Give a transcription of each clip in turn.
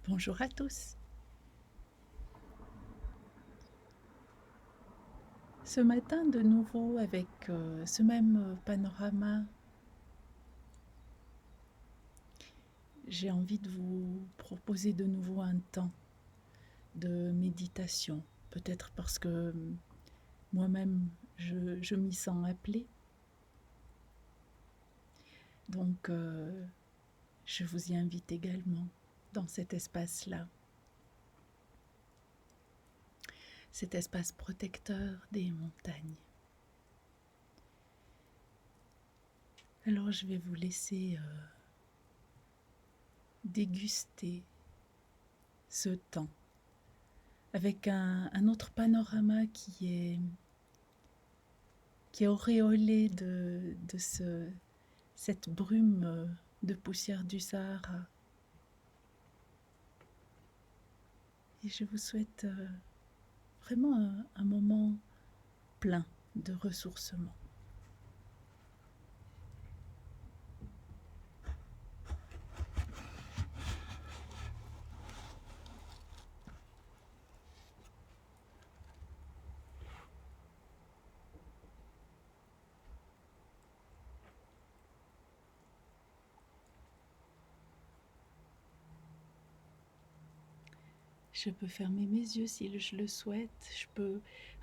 Bonjour à tous. Ce matin, de nouveau, avec ce même panorama, j'ai envie de vous proposer de nouveau un temps de méditation. Peut-être parce que moi-même, je m'y sens appelée. Donc, je vous y invite également dans cet espace-là. Cet espace protecteur des montagnes. Alors, je vais vous laisser déguster ce temps avec un autre panorama qui est auréolé de cette brume de poussière du Sahara. Et je vous souhaite vraiment un moment plein de ressourcement. Je peux fermer mes yeux si je le souhaite. Je peux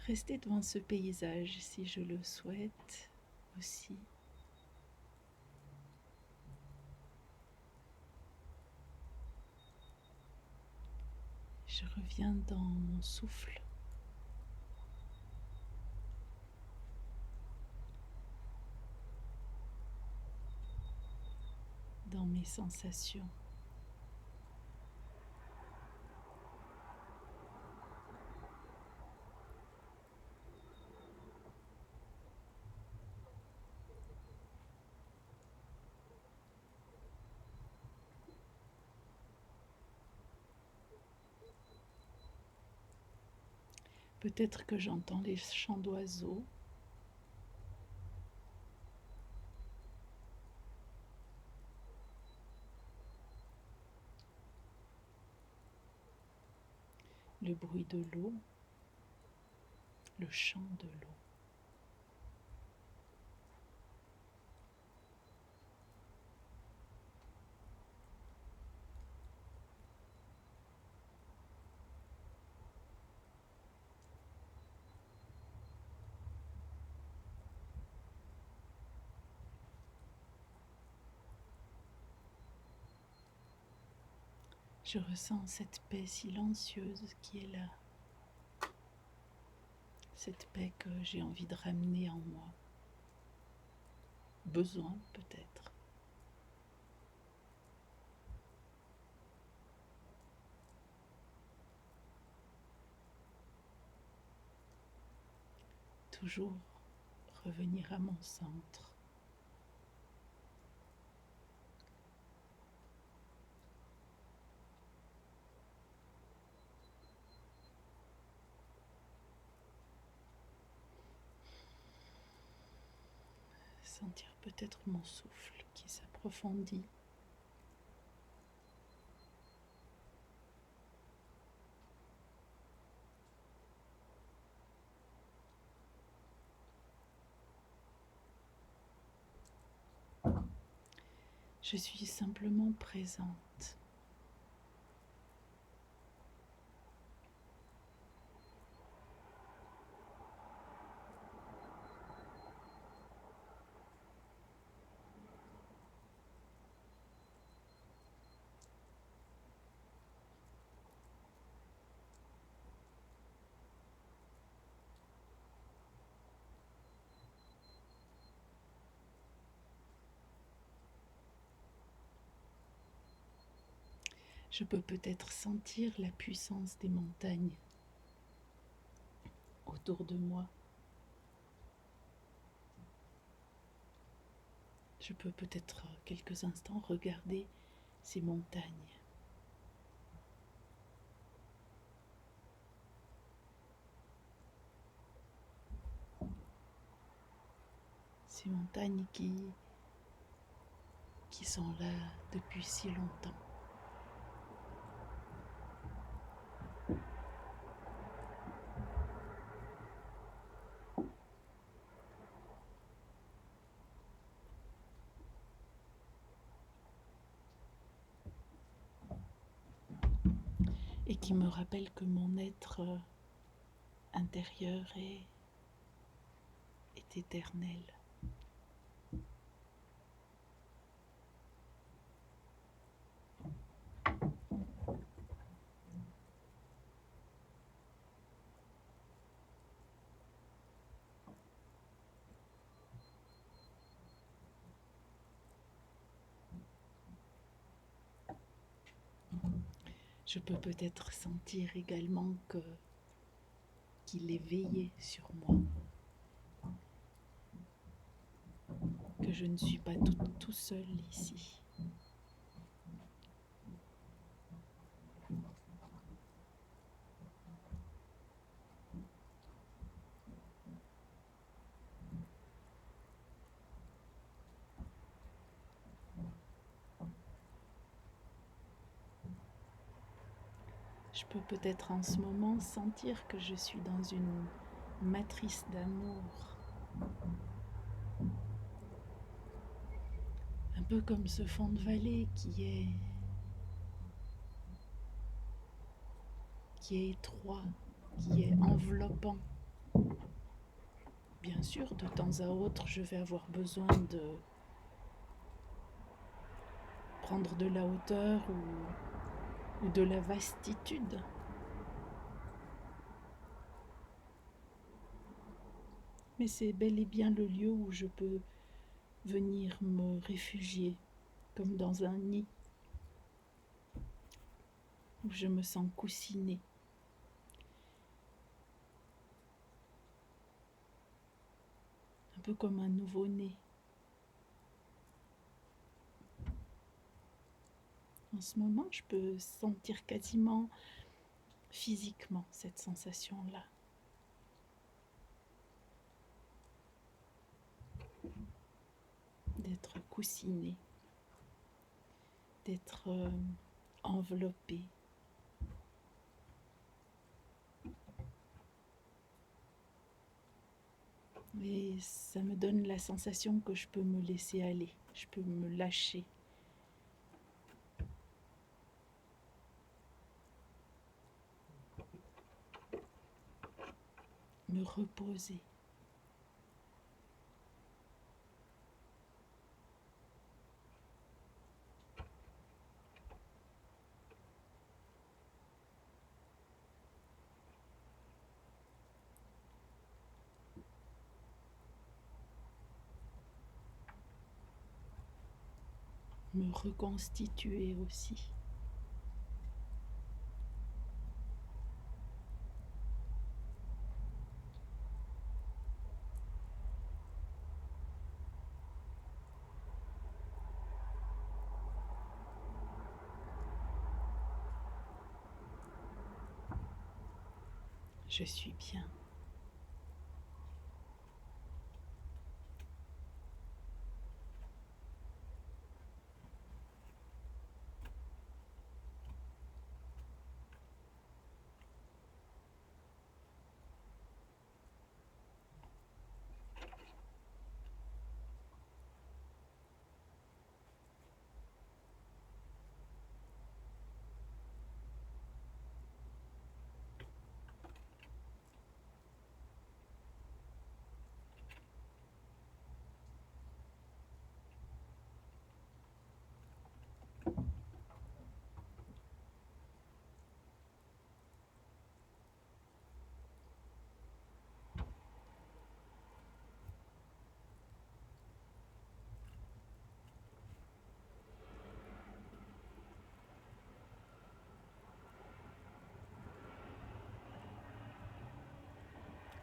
rester devant ce paysage si je le souhaite aussi. Je reviens dans mon souffle. Dans mes sensations. Peut-être que j'entends les chants d'oiseaux. Le bruit de l'eau, le chant de l'eau. Je ressens cette paix silencieuse qui est là. Cette paix que j'ai envie de ramener en moi. Besoin peut-être. Toujours revenir à mon centre. Sentir peut-être mon souffle qui s'approfondit. Je suis simplement présente. Je peux peut-être sentir la puissance des montagnes autour de moi. Je peux peut-être quelques instants regarder ces montagnes. Ces montagnes qui sont là depuis si longtemps. et qui me rappelle que mon être intérieur est éternel. Je peux peut-être sentir également qu'il est veillé sur moi, que je ne suis pas tout seul ici. Je peux peut-être en ce moment sentir que je suis dans une matrice d'amour, un peu comme ce fond de vallée qui est étroit, qui est enveloppant. Bien sûr, de temps à autre, je vais avoir besoin de prendre de la hauteur ou de la vastitude. Mais c'est bel et bien le lieu où je peux venir me réfugier, comme dans un nid, où je me sens coussinée. Un peu comme un nouveau-né. En ce moment, je peux sentir quasiment physiquement cette sensation-là. D'être coussiné, d'être enveloppé. Et ça me donne la sensation que je peux me laisser aller, je peux me lâcher. Me reposer. Me reconstituer aussi. Je suis bien.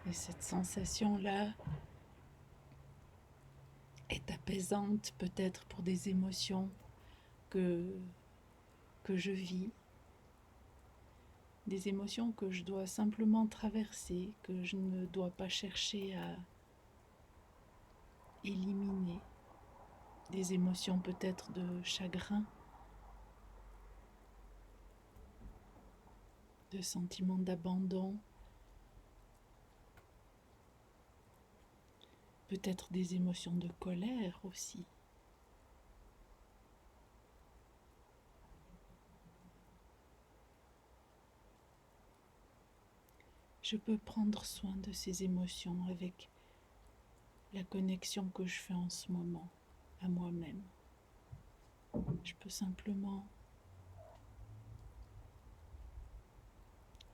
Et cette sensation-là est apaisante peut-être pour des émotions que je vis, des émotions que je dois simplement traverser, que je ne dois pas chercher à éliminer, des émotions peut-être de chagrin, de sentiment d'abandon, peut-être des émotions de colère aussi. Je peux prendre soin de ces émotions avec la connexion que je fais en ce moment à moi-même. Je peux simplement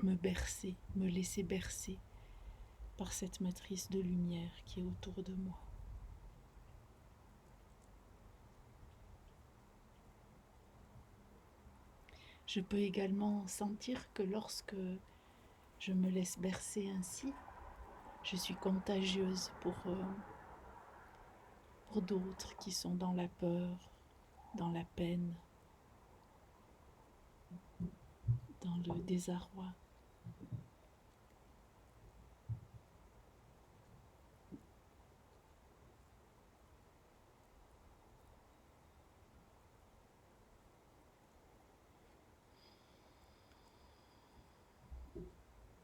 me bercer, me laisser bercer par cette matrice de lumière qui est autour de moi. Je peux également sentir que lorsque je me laisse bercer ainsi, je suis contagieuse pour d'autres qui sont dans la peur, dans la peine, dans le désarroi.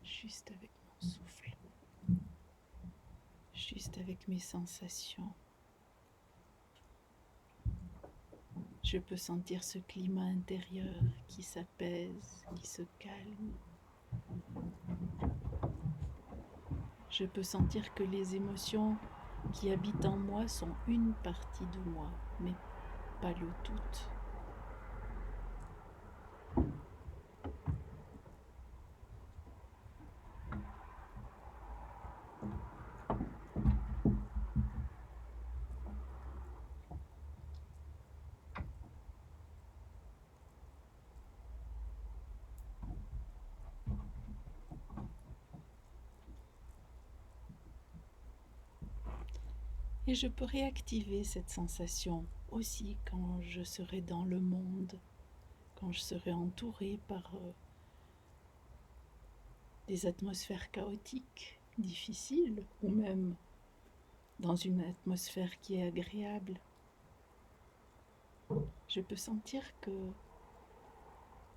Juste avec mon souffle, juste avec mes sensations. Je peux sentir ce climat intérieur qui s'apaise, qui se calme. Je peux sentir que les émotions qui habitent en moi sont une partie de moi, mais pas le tout. Et je peux réactiver cette sensation aussi quand je serai dans le monde, quand je serai entourée par des atmosphères chaotiques, difficiles, ou même dans une atmosphère qui est agréable. Je peux sentir que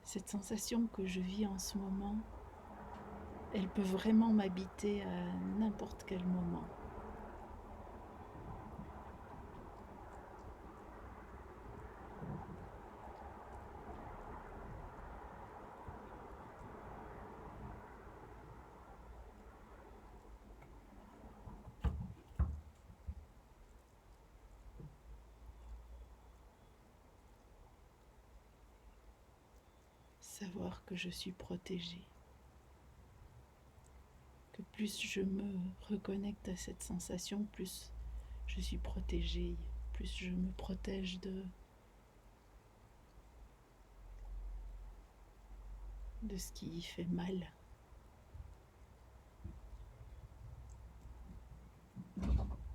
cette sensation que je vis en ce moment, elle peut vraiment m'habiter à n'importe quel moment. Savoir que je suis protégée, que plus je me reconnecte à cette sensation, plus je suis protégée, plus je me protège de ce qui fait mal.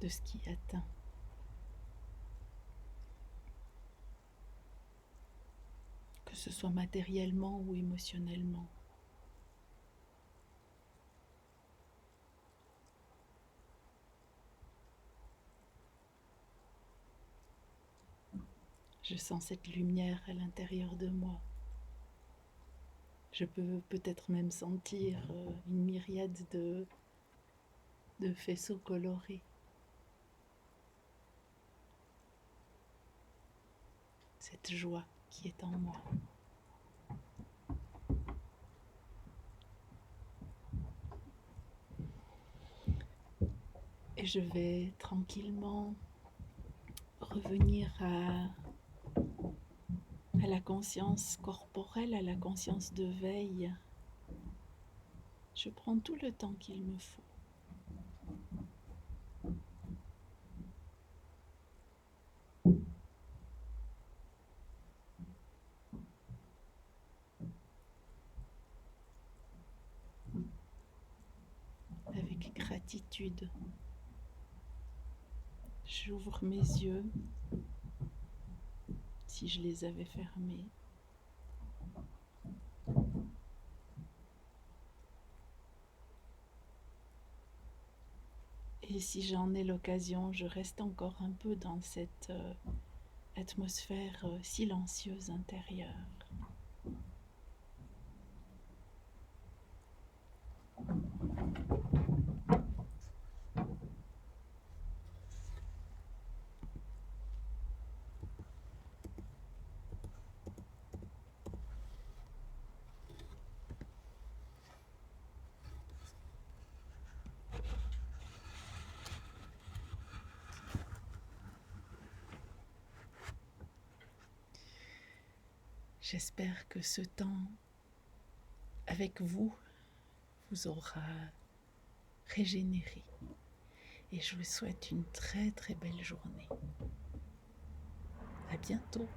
De ce qui atteint. Que ce soit matériellement ou émotionnellement. Je sens cette lumière à l'intérieur de moi. Je peux peut-être même sentir une myriade de faisceaux colorés. Cette joie qui est en moi. Et je vais tranquillement revenir à la conscience corporelle, à la conscience de veille. Je prends tout le temps qu'il me faut. Avec gratitude, j'ouvre mes yeux si je les avais fermés. Et si j'en ai l'occasion, je reste encore un peu dans cette atmosphère silencieuse intérieure. J'espère que ce temps avec vous vous aura régénéré et je vous souhaite une très très belle journée. À bientôt.